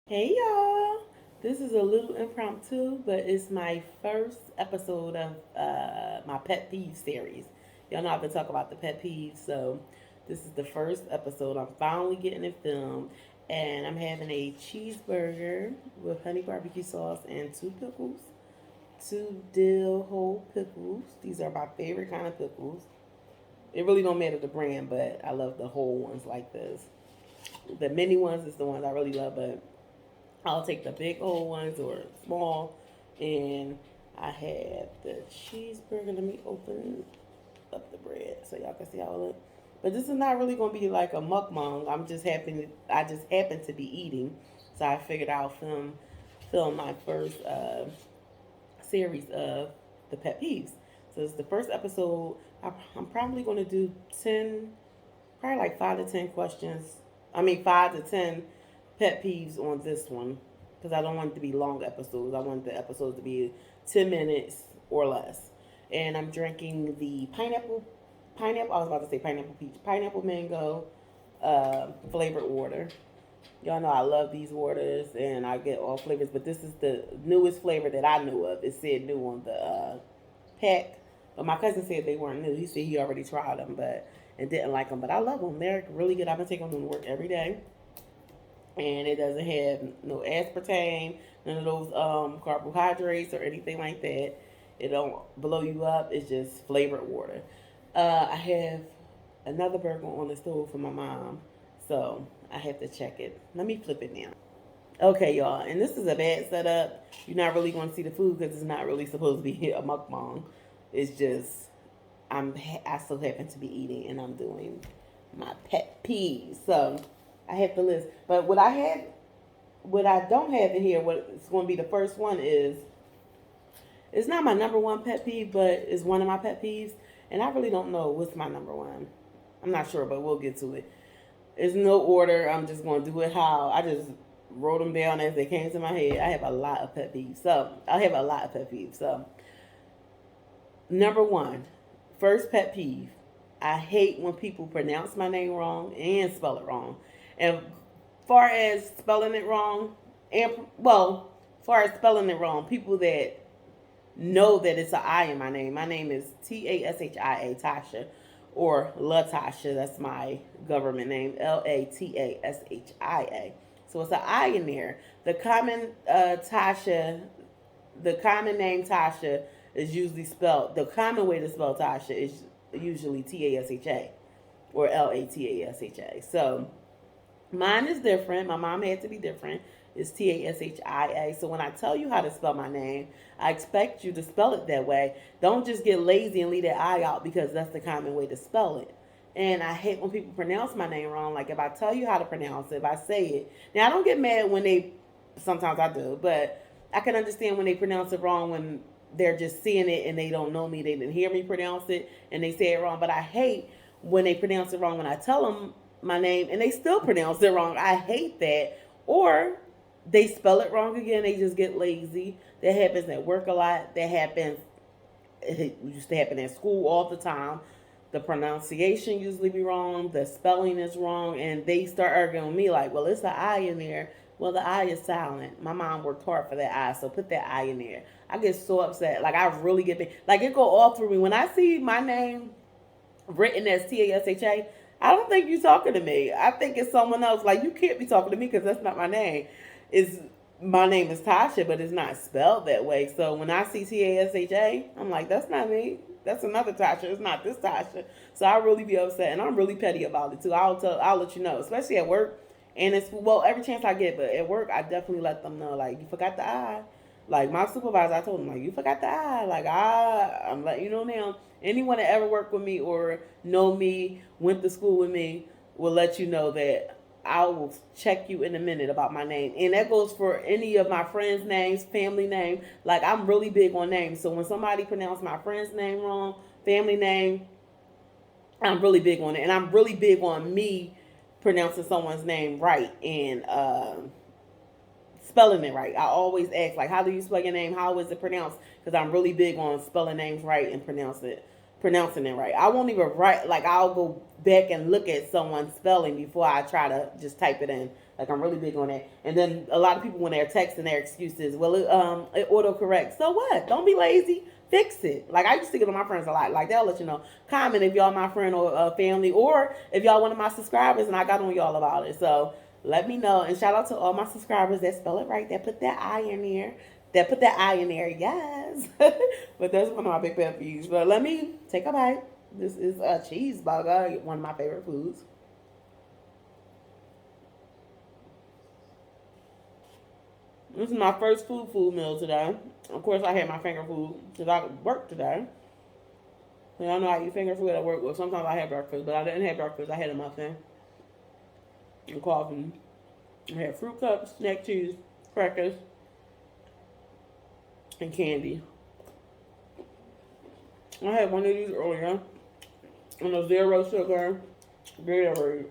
Hey y'all! This is a little impromptu, but it's my first episode of my Pet Peeves series. Y'all know I've been talking about the Pet Peeves, so this is the first episode. I'm finally getting it filmed, and I'm having a cheeseburger with honey barbecue sauce and two pickles, two dill whole pickles. These are my favorite kind of pickles. It really don't matter the brand, but I love the whole ones like this. The mini ones is the ones I really love, but I'll take the big old ones or small. And I have the cheeseburger. Let me open up the bread so y'all can see how it looks. But this is not really gonna be like a mukbang. I just happen to be eating. So I figured I'll film my first series of the pet peeves. So it's the first episode. I'm probably gonna do 10, probably like 5 to 10 questions. I mean 5 to 10 pet peeves on this one because I don't want it to be long episodes. I want the episodes to be 10 minutes or less. And I'm drinking the pineapple. I was about to say pineapple peach, pineapple mango, flavored water. Y'all know I love these waters and I get all flavors, but this is the newest flavor that I knew of. It said new on the pack, but my cousin said they weren't new. He said he already tried them, but and didn't like them. But I love them. They're really good. I've been taking them to work every day, and it doesn't have no aspartame, none of those carbohydrates or anything like that. It don't blow you up. It's just flavored water. I have another burger on the stove for my mom, so I have to check it. Let me flip it now. Okay, y'all, and this is a bad setup. You're not really going to see the food because it's not really supposed to be a mukbang. It's just I still happen to be eating, and I'm doing my pet peeves. So I have the list, but what I don't have in here, what it's going to be the first one is it's not my number one pet peeve, but it's one of my pet peeves, and I really don't know what's my number one. I'm not sure, but we'll get to it. It's no order. I'm just going to do it how I just wrote them down as they came to my head. I have a lot of pet peeves. So I have a lot of pet peeves. So number one, first pet peeve. I hate when people pronounce my name wrong and spell it wrong. And far as spelling it wrong, and well, far as spelling it wrong, people that know that it's an I in my name. My name is Tashia, Tasha, or Latasha. That's my government name, Latashia. So it's an I in there. The common Tasha, the common name Tasha is usually spelled. The common way to spell Tasha is usually Tasha or Latasha. So mine is different. My mom had to be different. It's Tashia. So when I tell you how to spell my name, I expect you to spell it that way. Don't just get lazy and leave that I out because that's the common way to spell it. And I hate when people pronounce my name wrong. Like if I tell you how to pronounce it, if I say it. Now I don't get mad when they, sometimes I do, but I can understand when they pronounce it wrong when they're just seeing it and they don't know me. They didn't hear me pronounce it and they say it wrong. But I hate when they pronounce it wrong when I tell them my name and they still pronounce it wrong. I hate that. Or they spell it wrong again. They just get lazy. That happens at work a lot. That happens. It used to happen at school all the time. The pronunciation usually be wrong. The spelling is wrong, and they start arguing with me like, "Well, it's an I in there." Well, the I is silent. My mom worked hard for that I, so put that I in there. I get so upset. Like I really get like it go all through me when I see my name written as Tasha. I don't think you're talking to me. I think it's someone else. Like you can't be talking to me because that's not my name. Is my name is Tasha, but it's not spelled that way. So when I see Tasha, I'm like, that's not me. That's another Tasha. It's not this Tasha. So I really be upset, and I'm really petty about it too. I'll let you know, especially at work. And it's well every chance I get, but at work I definitely let them know like you forgot the I. Like my supervisor, I told him like you forgot the I. Like I'm letting you know now. Anyone that ever worked with me or know me, went to school with me, will let you know that I will check you in a minute about my name. And that goes for any of my friends' names, family name. Like I'm really big on names. So when somebody pronounces my friend's name wrong, family name, I'm really big on it. And I'm really big on me pronouncing someone's name right and spelling it right. I always ask like, how do you spell your name? How is it pronounced? Because I'm really big on spelling names right and pronouncing it right. I won't even write like I'll go back and look at someone's spelling before I try to just type it in Like, I'm really big on that. And then a lot of people, when they're texting, their excuses, well, it autocorrects. So what? Don't be lazy. Fix it. Like, I used to get on my friends a lot. Like, they'll let you know. Comment if y'all my friend or family, or if y'all one of my subscribers and I got on y'all about it. So let me know. And shout out to all my subscribers that spell it right, that put that I in there. That put that I in there, yes. But that's one of my big pet peeves. But let me take a bite. This is a cheeseburger, one of my favorite foods. This is my first food meal today. Of course, I had my finger food because I worked today. And I know I eat finger food at work. Well, sometimes I have breakfast, but I didn't have breakfast. I had a muffin and coffee. I had fruit cups, snack cheese, crackers, and candy. I had one of these earlier. And a 0 sugar Gatorade.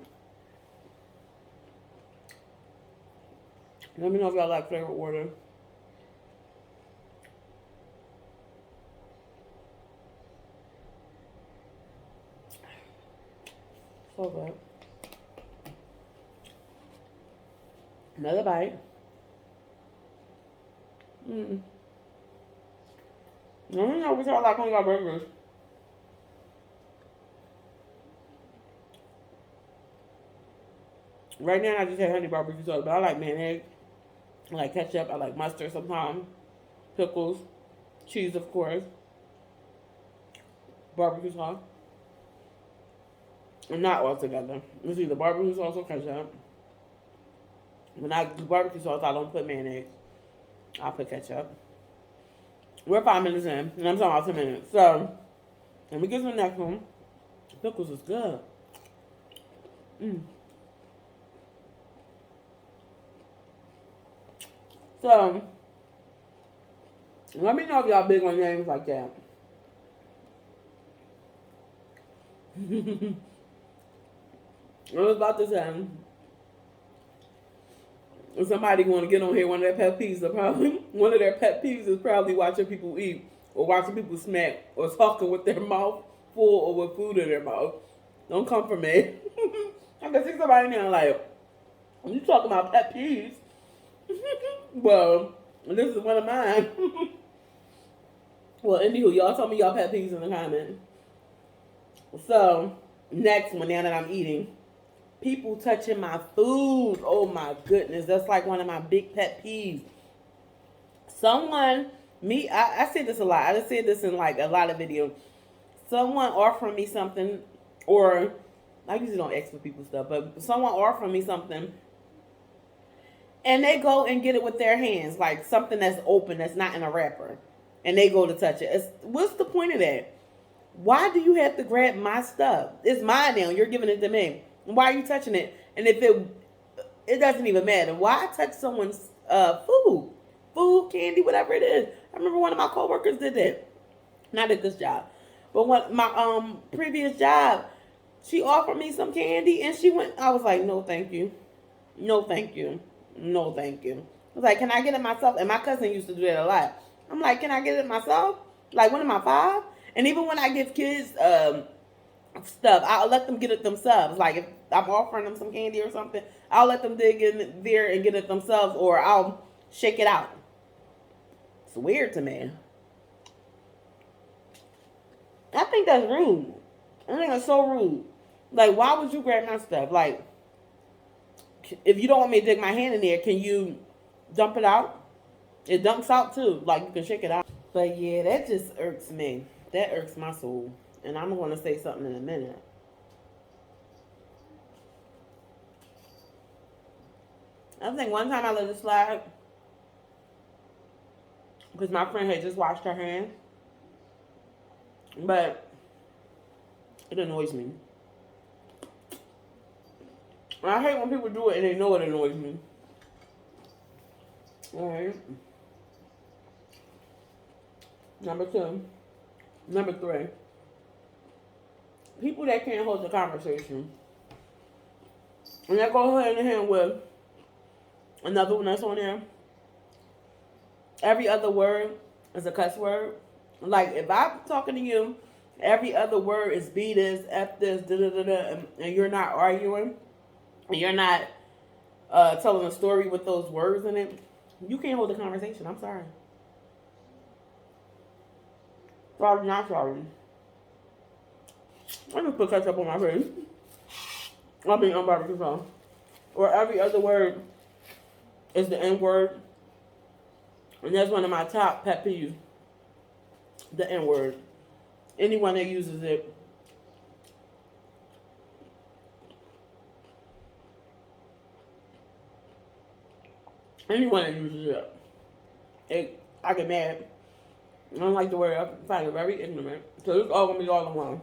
Let me know if y'all like flavor water. So good. Another bite. Let me know what y'all like on your burgers. Right now, I just had honey barbecue sauce, but I like mayonnaise. I like ketchup. I like mustard sometimes. Pickles. Cheese, of course. Barbecue sauce. And not all together. It's either barbecue sauce or ketchup. When I do barbecue sauce, I don't put mayonnaise. I put ketchup. We're 5 minutes in, and I'm talking about 10 minutes. So, let me get to the next one. Pickles is good. So, let me know if y'all big on names like that. I was about to say, if somebody want to get on here, one of their pet peeves is probably watching people eat, or watching people smack, or talking with their mouth full, or with food in their mouth. Don't come for me. I can see somebody now like, you talking about pet peeves? Well, this is one of mine. Well, anywho, y'all tell me y'all pet peeves in the comments. So, next one, now that I'm eating. People touching my food. Oh my goodness. That's like one of my big pet peeves. I say this a lot. I just said this in like a lot of videos. Someone offering me something, or I usually don't ask for people's stuff, but someone offering me something, and they go and get it with their hands, like something that's open, that's not in a wrapper, and they go to touch it. What's the point of that? Why do you have to grab my stuff? It's mine now. You're giving it to me. Why are you touching it? And if it doesn't even matter. Why touch someone's food, candy, whatever it is? I remember one of my coworkers did that. Not at this job, but my previous job, she offered me some candy, and she went. I was like, no, thank you, no, thank you, no, thank you. I was like, can I get it myself? And my cousin used to do that a lot. I'm like, can I get it myself? Like, when am I 5? And even when I give kids stuff, I'll let them get it themselves. Like, if I'm offering them some candy or something, I'll let them dig in there and get it themselves, or I'll shake it out. It's weird to me. I think that's rude. I think that's so rude. Like, why would you grab my stuff? Like, if you don't want me to dig my hand in there, can you dump it out? It dumps out too. Like, you can shake it out. But yeah, that just irks me. That irks my soul. And I'm going to say something in a minute. I think one time I let it slide because my friend had just washed her hands. But it annoys me. I hate when people do it and they know it annoys me. Alright. Number 2. Number 3. People that can't hold a conversation. And that goes hand in hand with another one that's on there. Every other word is a cuss word. Like, if I'm talking to you, every other word is B this, F this, da da da da, and you're not arguing, and you're not telling a story with those words in it, you can't hold a conversation. I'm sorry. Sorry, not sorry. I just put ketchup on my face. I mean, on barbecue sauce. Or every other word is the N word. And that's one of my top pet peeves. The N word. Anyone that uses it. Anyone that uses it. I get mad. I don't like the word. I find it very ignorant. So it's all going to be all in one.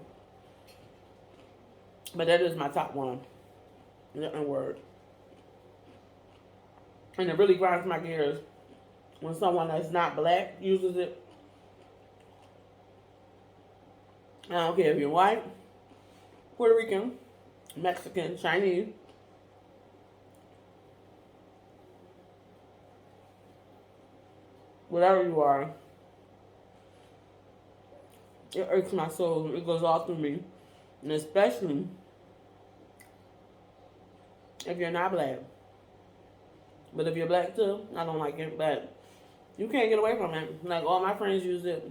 But that is my top one. The N word. And it really grinds my gears when someone that's not black uses it. I don't care if you're white, Puerto Rican, Mexican, Chinese. Whatever you are. It irks my soul. It goes all through me. And especially if you're not black. But if you're black too, I don't like it. But you can't get away from it. Like all my friends use it.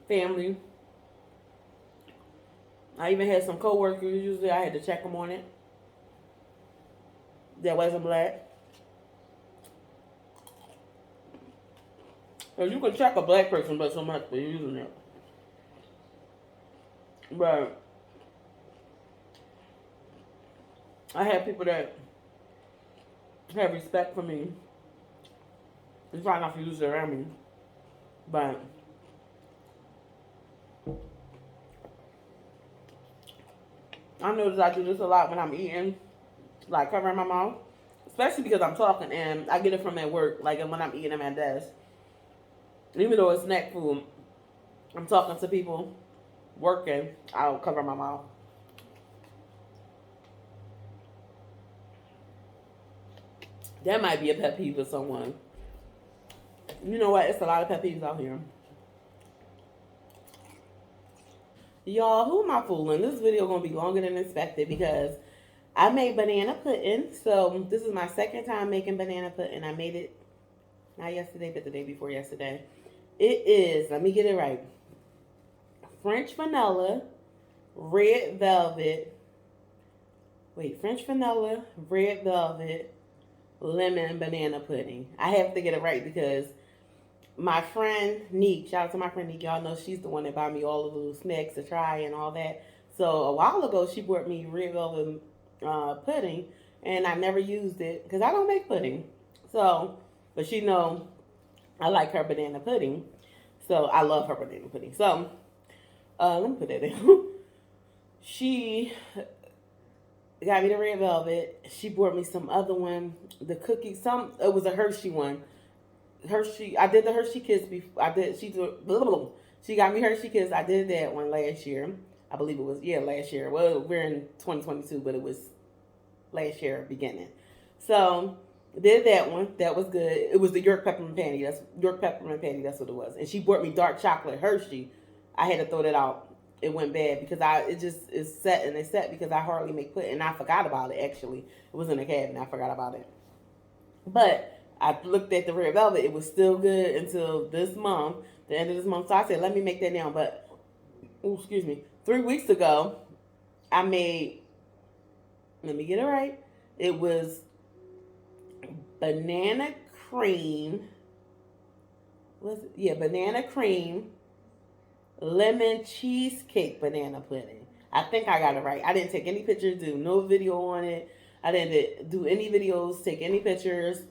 Family. I even had some coworkers use it. I had to check them on it. That wasn't black. So you can check a black person, but so much for using it. But I have people that have respect for me and try not to use it around me. But I notice I do this a lot when I'm eating, like covering my mouth, especially because I'm talking and I get it from at work, like when I'm eating at my desk. Even though it's snack food, I'm talking to people, working, I'll cover my mouth. That might be a pet peeve for someone. You know what? It's a lot of pet peeves out here. Y'all, who am I fooling? This video gonna be longer than expected because I made banana pudding. So this is my second time making banana pudding. I made it not yesterday, but the day before yesterday. It is, let me get it right, French vanilla, red velvet, French vanilla, red velvet, lemon banana pudding. I have to get it right because my friend Neek, shout out to my friend Neek, y'all know she's the one that bought me all the little snacks to try and all that. So a while ago, she brought me red velvet pudding, and I never used it because I don't make pudding. So, but she know I like her banana pudding. So I love her banana pudding. So let me put that in. She got me the red velvet. She brought me some other one, the cookie. It was a Hershey one. Hershey. I did the Hershey Kiss before. She got me Hershey Kiss. I did that one last year. I believe it was last year. Well, we're in 2022, but it was last year beginning. So did that one. That was good. It was the York peppermint patty. That's That's what it was. And she brought me dark chocolate Hershey. I had to throw that out. It went bad because it's set because I hardly make pudding. And I forgot about it actually. It was in the cabinet. I forgot about it. But I looked at the red velvet. It was still good until this month, the end of this month. So I said, let me make that now. But 3 weeks ago, I made. Let me get it right. It was banana cream. Banana cream, lemon cheesecake banana pudding. I think I got it right. I didn't take any pictures, do no video on it. I didn't do any videos, take any pictures,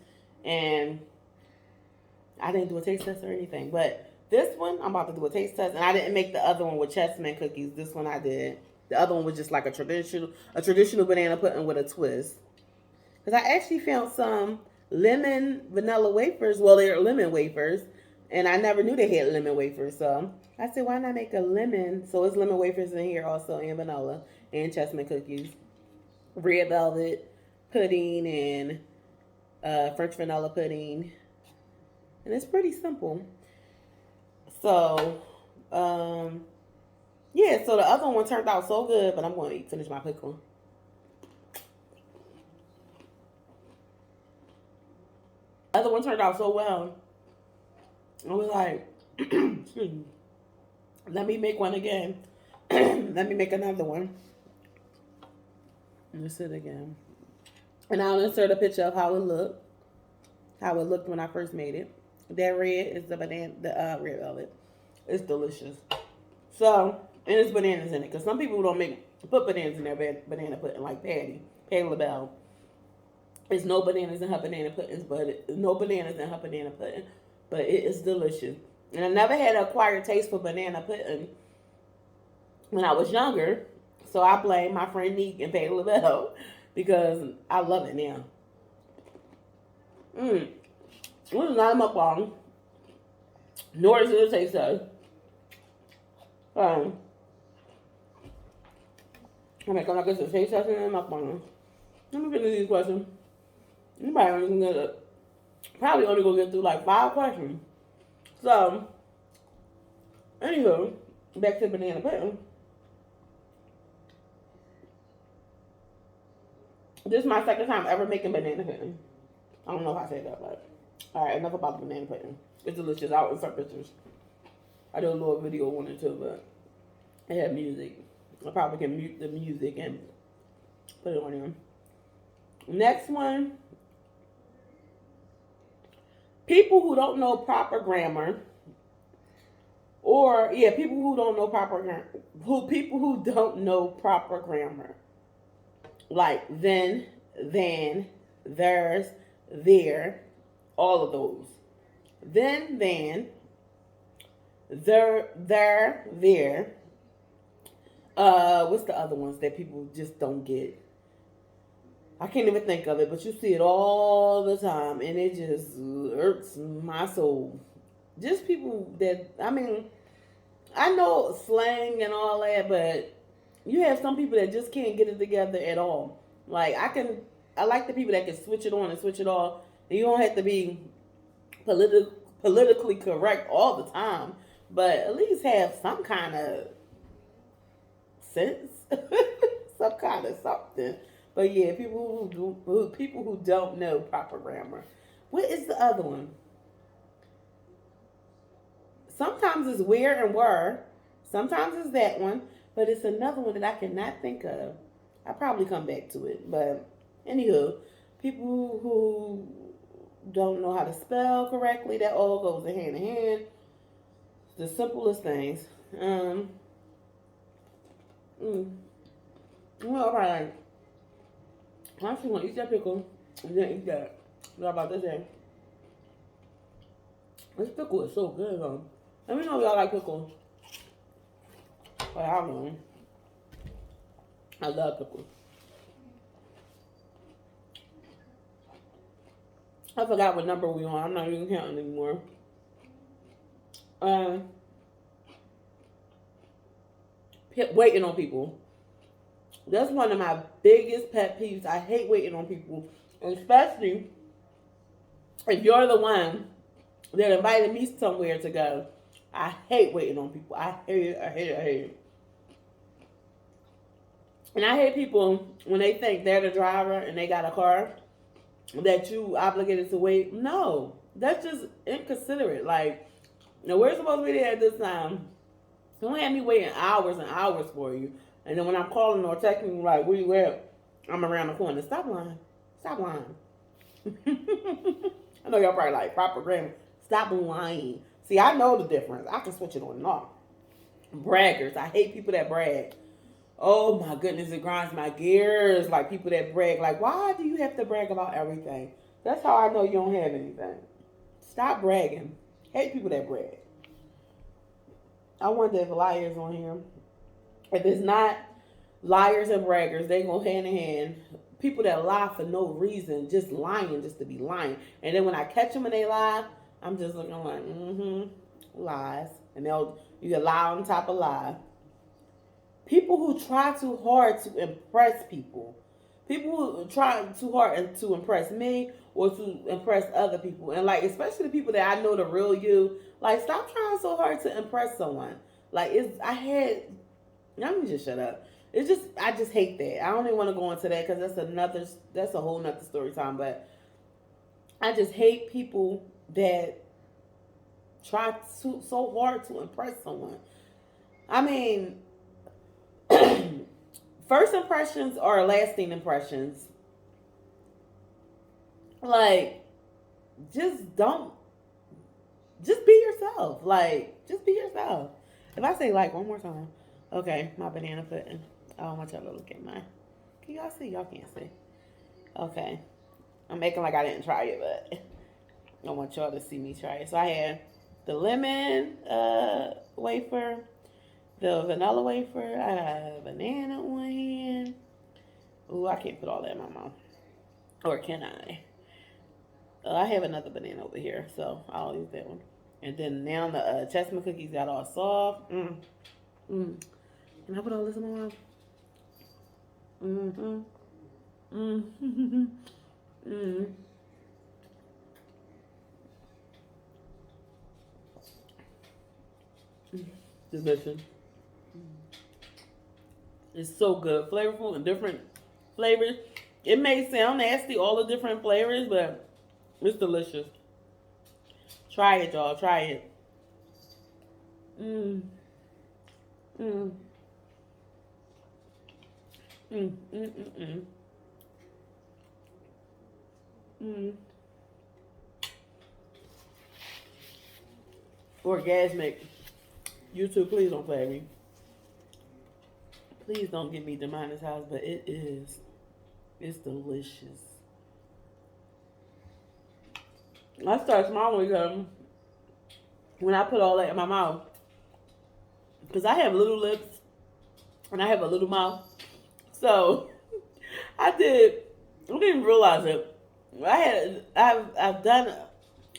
and I didn't do a taste test or anything. But this one, I'm about to do a taste test, and I didn't make the other one with chessmen cookies. This one I did. The other one was just like a traditional banana pudding with a twist. Because I actually found some lemon vanilla wafers. Well, they're lemon wafers. And I never knew they had lemon wafers. So I said, why not make a lemon? So it's lemon wafers in here also, and vanilla, and chessmen cookies. Red velvet pudding, and French vanilla pudding. And it's pretty simple. So, so the other one turned out so good. But I'm going to finish my pickle. Other one turned out so well. I was like, excuse me, let me make one again. Let me make another one. Let's it again. And I'll insert a picture of how it looked. How it looked when I first made it. That red is the banana, the red velvet. It's delicious. So, and it's bananas in it. Because some people don't put bananas in their banana pudding like Patty LaBelle. There's no bananas in her banana puddings, but no bananas in her banana pudding. But it is delicious. And I never had an acquired taste for banana pudding when I was younger. So I blame my friend Neek and Patty LaBelle because I love it now. This is not a mukbang, nor is it a taste test. I'm like, I'm not going to taste test and a mukbang. Let me finish these questions. Probably only gonna get through like 5 questions. So, anywho, back to banana pudding. This is my second time ever making banana pudding. I don't know if I said that, but alright, enough about the banana pudding. It's delicious. I'll insert pictures. I do a little video on it too, but it had music. I probably can mute the music and put it on here. Next one. People who don't know proper grammar, people who don't know proper grammar, people who don't know proper grammar, like then, there's, there, all of those. Then, there. What's the other ones that people just don't get? I can't even think of it, but you see it all the time, and it just hurts my soul. Just people that, I mean, I know slang and all that, but you have some people that just can't get it together at all. Like, I like the people that can switch it on and switch it off. And you don't have to be politically correct all the time, but at least have some kind of sense, some kind of something. But yeah, people who don't know proper grammar. What is the other one? Sometimes it's where and were. Sometimes it's that one. But it's another one that I cannot think of. I'll probably come back to it. But anywho, people who don't know how to spell correctly, that all goes hand in hand. The simplest things. Well, all right. I actually want to eat that pickle and then eat that. What about this thing? This pickle is so good, huh? Let me know if y'all like pickles. But I don't. I love pickles. I forgot what number we on. I'm not even counting anymore. Waiting on people. That's one of my biggest pet peeves. I hate waiting on people. Especially if you're the one that invited me somewhere to go. I hate waiting on people. I hate it. I hate it. I hate it. And I hate people when they think they're the driver and they got a car that you obligated to wait. No. That's just inconsiderate. Like, now we're supposed to be there at this time. Don't have me waiting hours and hours for you. And then when I'm calling or texting you, like, where you at? I'm around the corner. Stop lying. Stop lying. I know y'all probably like proper grammar. Stop lying. See, I know the difference. I can switch it on and off. Braggers. I hate people that brag. Oh my goodness, it grinds my gears. Like people that brag. Like, why do you have to brag about everything? That's how I know you don't have anything. Stop bragging. Hate people that brag. I wonder if liars on here. If it's not liars and braggers, they go hand in hand. People that lie for no reason, just lying just to be lying. And then when I catch them and they lie, I'm just looking like, lies. And they'll either lie on top of lie. People who try too hard to impress people. People who try too hard to impress me or to impress other people. And like, especially the people that I know the real you. Like, stop trying so hard to impress someone. Like, let me just shut up. I just hate that. I don't even want to go into that because that's a whole nother story time. But I just hate people that try so hard to impress someone. I mean, first impressions are lasting impressions. Like, just don't, just be yourself. Like, just be yourself. If I say like one more time, okay, my banana pudding. I don't want y'all to look at mine. Can y'all see? Y'all can't see. Okay. I'm making like I didn't try it, but I want y'all to see me try it. So I had the lemon wafer, the vanilla wafer. I had a banana on one hand. Ooh, I can't put all that in my mouth. Or can I? I have another banana over here, so I'll use that one. And then now the chestnut cookies got all soft. Can I put all this in my mouth? Delicious. It's so good, flavorful and different flavors. It may sound nasty, all the different flavors, but it's delicious. Try it, y'all. Try it. Orgasmic. YouTube, please don't play me. Please don't get me demonetized, but it is. It's delicious. I start smiling because when I put all that in my mouth, because I have little lips and I have a little mouth, so I didn't even realize it. I've done.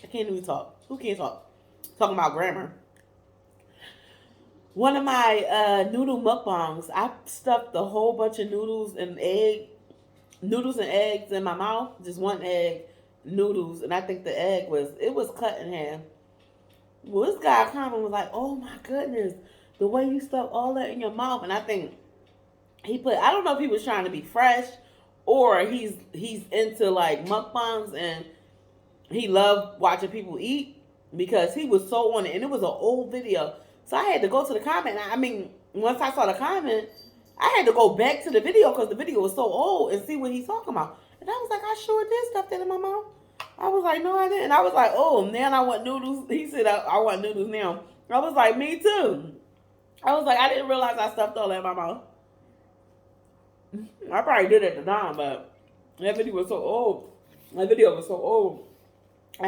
I can't even talk. Who can't talk? Talking about grammar. One of my noodle mukbangs, I stuffed a whole bunch of noodles and eggs in my mouth. Just one egg, noodles, and I think the egg was cut in half. Well, this guy comment was like, "Oh my goodness, the way you stuff all that in your mouth," and I think I don't know if he was trying to be fresh or he's into like mukbangs and he loved watching people eat because he was so on it, and it was an old video. So I had to go to the comment. I mean, once I saw the comment, I had to go back to the video because the video was so old and see what he's talking about. And I was like, I sure did stuff that in my mouth. I was like, no, I didn't. I was like, oh, now I want noodles. He said, I want noodles now. I was like, me too. I was like, I didn't realize I stuffed all that in my mouth. I probably did at the time, but that video was so old. I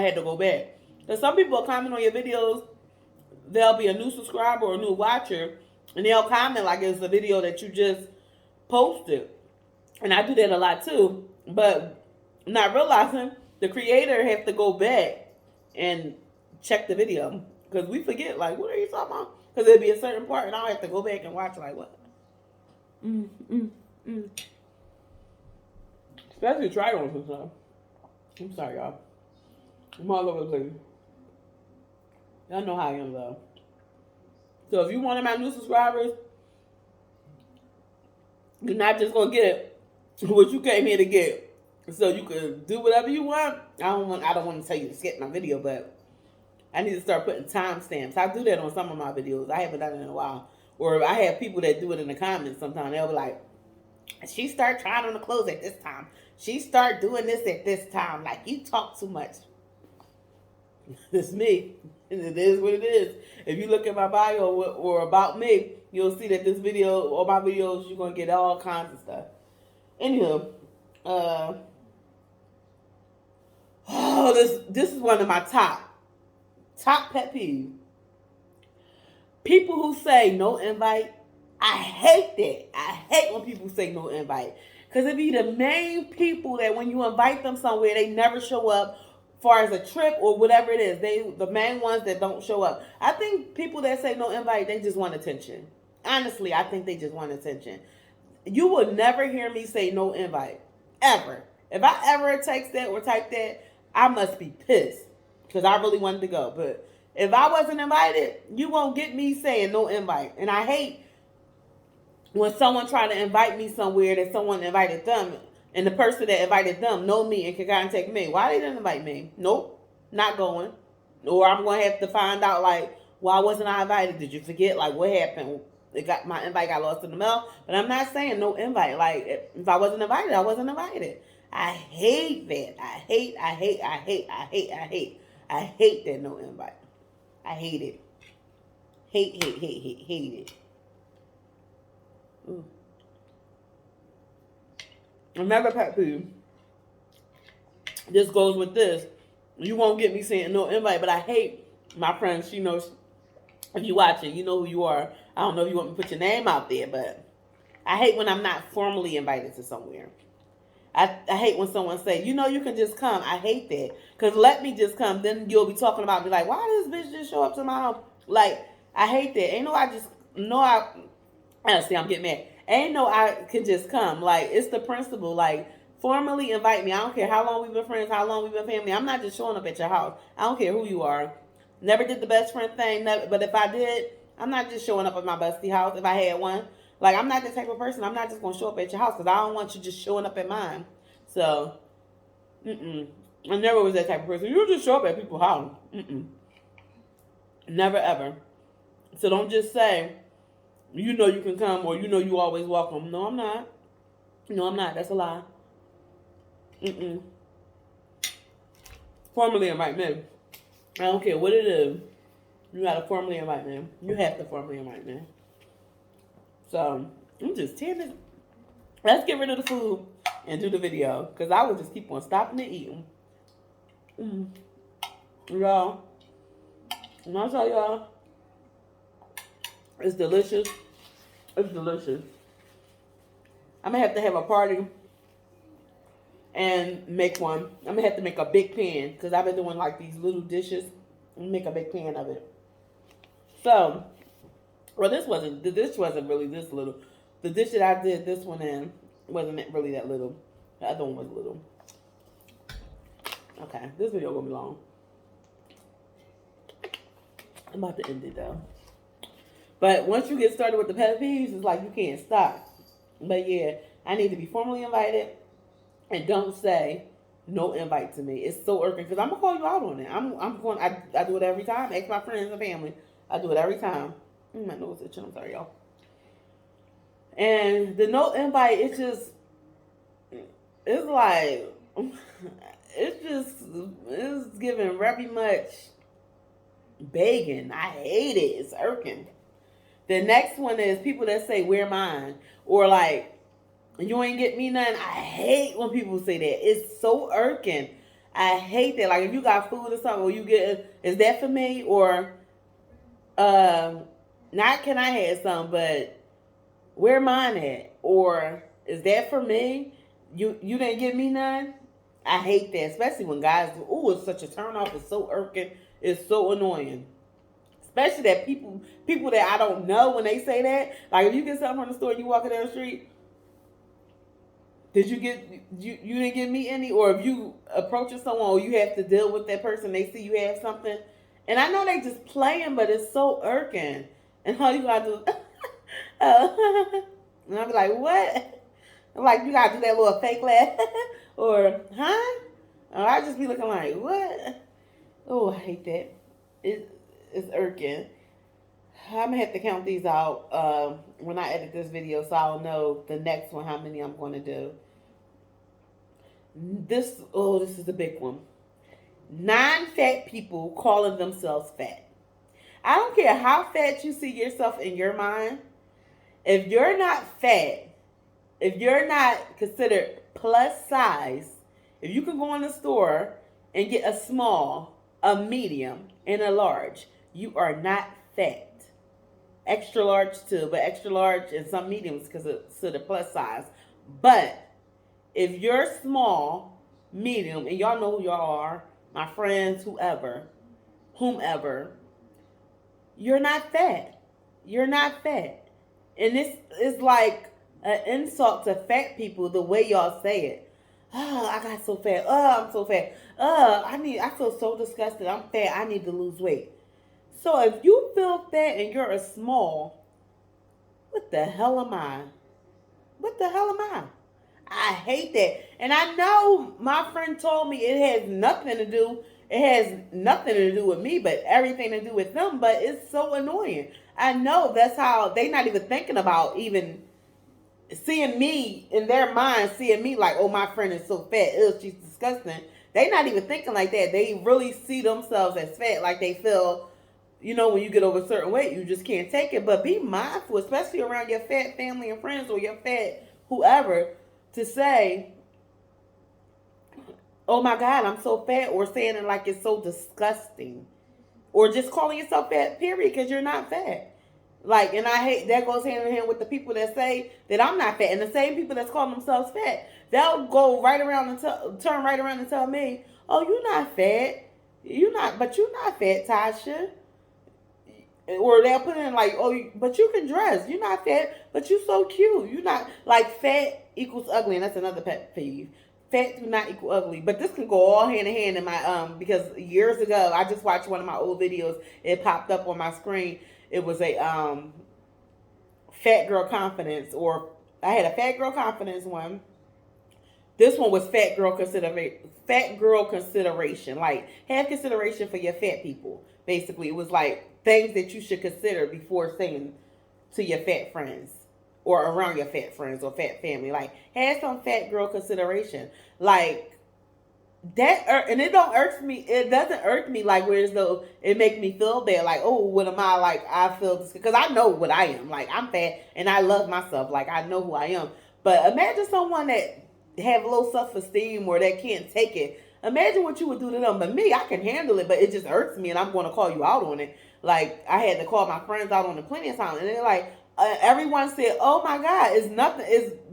had to go back. Because some people comment on your videos. There'll be a new subscriber or a new watcher, and they'll comment like it's a video that you just posted. And I do that a lot too. But not realizing the creator has to go back and check the video. Because we forget, like, what are you talking about? Because there'll be a certain part, and I'll have to go back and watch, like, what? Especially try on some stuff. I'm sorry, y'all. I'm all over the place. Y'all know how I am, though. So if you one of my new subscribers, you're not just gonna get what you came here to get. So you can do whatever you want. I don't want to tell you to skip my video, but I need to start putting timestamps. I do that on some of my videos. I haven't done it in a while. Or I have people that do it in the comments sometimes. They'll be like, she start trying on the clothes at this time. She start doing this at this time. Like, you talk too much. It's me. And it is what it is. If you look at my bio or about me, you'll see that this video or my videos, you're going to get all kinds of stuff. Anywho, this is one of my top pet peeves. People who say no invite. I hate that. I hate when people say no invite. Because it be the main people that when you invite them somewhere, they never show up. Far as a trip or whatever it is, the main ones that don't show up. I think people that say no invite, they just want attention. Honestly, I think they just want attention. You will never hear me say no invite. Ever. If I ever text that or type that, I must be pissed. Because I really wanted to go. But if I wasn't invited, you won't get me saying no invite. And I hate when someone try to invite me somewhere that someone invited them and the person that invited them know me and can contact me. Why they didn't invite me? Nope, not going. Or I'm going to have to find out, like, why wasn't I invited? Did you forget? Like, what happened? My invite got lost in the mail. But I'm not saying no invite. Like, if I wasn't invited, I wasn't invited. I hate that. I hate that no invite. I hate it. Hate it. Ooh. Another pet peeve. This goes with this. You won't get me saying no invite, but I hate my friend. She knows, if you watch it, you know who you are. I don't know if you want me to put your name out there, but I hate when I'm not formally invited to somewhere. I hate when someone say, you know, you can just come. I hate that. Because let me just come. Then you'll be talking about me like, why does this bitch just show up to my house? Like, I hate that. Ain't no see, I'm getting mad. Ain't no I can just come. Like, it's the principle. Like, formally invite me. I don't care how long we've been friends, how long we've been family. I'm not just showing up at your house. I don't care who you are. Never did the best friend thing. Never, but if I did, I'm not just showing up at my bestie house if I had one. Like, I'm not the type of person. I'm not just going to show up at your house because I don't want you just showing up at mine. So, I never was that type of person. You just show up at people's house. Never, ever. So don't just say, you know you can come or you know you always welcome. No, I'm not. No, I'm not. That's a lie. Formally invite me. I don't care what it is. You got to formally invite me. You have to formally invite me. So, I'm just tearing it. Let's get rid of the food and do the video. Because I would just keep on stopping and eating. Y'all. And I'll tell y'all. It's delicious. It's delicious. I'm going to have a party and make one. I'm going to have to make a big pan. Because I've been doing like these little dishes. And make a big pan of it. So, well, the dish wasn't really this little. The dish that I did this one in wasn't really that little. The other one was little. Okay, this video gonna be long. I'm about to end it though. But once you get started with the pet peeves, it's like you can't stop. But yeah, I need to be formally invited, and don't say no invite to me. It's so irking because I'm gonna call you out on it. I do it every time. Ask my friends and family. I do it every time. My nose itching. I'm sorry, y'all. And the no invite, it's like, it's giving very much begging. I hate it. It's irking. The next one is people that say, where mine? Or like, you ain't get me none. I hate when people say that. It's so irking. I hate that. Like, if you got food or something, or you get, is that for me? Or, not can I have some, but where mine at? Or is that for me? You didn't give me none? I hate that, especially when guys do. Ooh, it's such a turn off. It's so irking. It's so annoying. Especially that people that I don't know, when they say that. Like, if you get something from the store and you walking down the street, did you didn't give me any? Or if you approaching someone or you have to deal with that person, they see you have something. And I know they just playing, but it's so irking. And all you gotta do, and I'll be like, what? I'm like, you gotta do that little fake laugh, or huh? Or I just be looking like, what? Oh, I hate that. It's irking. I'm gonna have to count these out when I edit this video, so I'll know the next one how many I'm gonna do. This is the big one. Non-fat people calling themselves fat. I don't care how fat you see yourself in your mind. If you're not fat, if you're not considered plus size, if you can go in the store and get a small, a medium, and a large, you are not fat. Extra large too, but extra large and some mediums because it's to the plus size. But if you're small, medium, and y'all know who y'all are, my friends, whomever, you're not fat. You're not fat. And this is like an insult to fat people the way y'all say it. Oh, I got so fat. Oh, I'm so fat. I feel so disgusted. I'm fat. I need to lose weight. So if you feel fat and you're a small, what the hell am I? What the hell am I? I hate that. And I know my friend told me it has nothing to do. It has nothing to do with me, but everything to do with them. But it's so annoying. I know that's how they not even thinking about even seeing me in their mind, seeing me like, oh, my friend is so fat. Ew, she's disgusting. They not even thinking like that. They really see themselves as fat. Like they feel, when you get over a certain weight, you just can't take it. But be mindful, especially around your fat family and friends or your fat whoever, to say, oh my God, I'm so fat, or saying it like it's so disgusting, or just calling yourself fat, period, because you're not fat. Like, and I hate that goes hand in hand with the people that say that I'm not fat, and the same people that's calling themselves fat, they'll go right around and turn right around and tell me, "Oh, you're not fat. But you're not fat, Tasha." Or they'll put in like, "Oh, but you can dress. You're not fat, but you so cute. You're not like fat equals ugly," and that's another pet peeve. Fat do not equal ugly, but this can go all hand in hand in my because years ago I just watched one of my old videos. It popped up on my screen. It was a fat girl confidence, or I had a fat girl confidence one. This one was fat girl consideration. Like, have consideration for your fat people. Basically, it was like things that you should consider before saying to your fat friends or around your fat friends or fat family. Like, have some fat girl consideration. Like that, and it don't irk me. It doesn't irk me like where as though it make me feel bad. Like, oh, what am I like? I feel this because I know what I am. Like, I'm fat and I love myself. Like, I know who I am. But imagine someone that have low self-esteem or that can't take it. Imagine what you would do to them. But me, I can handle it, but it just hurts me, and I'm going to call you out on it. Like, I had to call my friends out on it plenty of times, and they're like, everyone said, "Oh my God, it's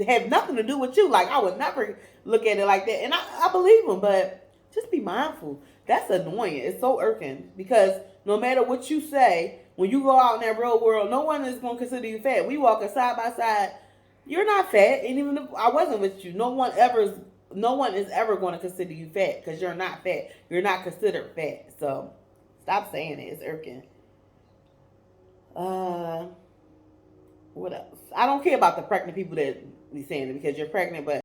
have nothing to do with you." Like, I would never look at it like that, and I believe them, but just be mindful. That's annoying. It's so irking because no matter what you say, when you go out in that real world, no one is going to consider you fat. We walking side by side. You're not fat, and even if I wasn't with you, no one is ever going to consider you fat because you're not fat. You're not considered fat. So stop saying it. It's irking. Uh, what else? I don't care about the pregnant people that be saying it because you're pregnant, but